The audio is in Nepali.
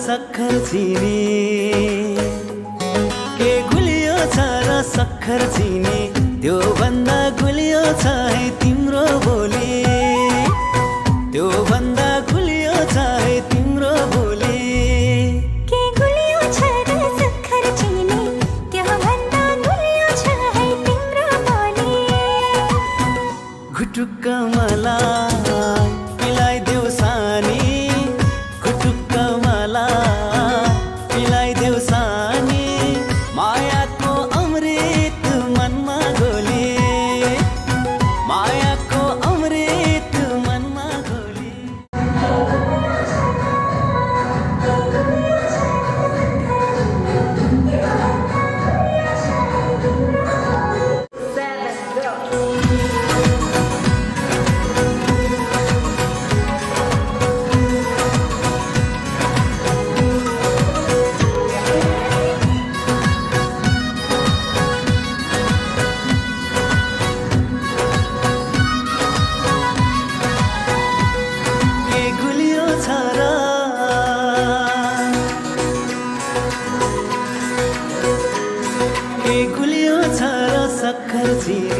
सक्खर चिनी के गुलियो छ र सक्खर चिनी त्यो भन्दा गुलियो छ है तिम्रो बोली त्यो भन्दा गुलियो छ है तिम्रो बोली के गुलियो छ र सक्खर चिनी त्यो भन्दा गुलियो छ है तिम्रो बोली घुटुक्क मलाई पिलाइदेऊ सानी घुटुक्क मलाई पिलाइदेऊ सानी मायाको अमृत मनमा घोली मायाको अमृत मनमा घोली गुलियो छ र सक्खर चिनी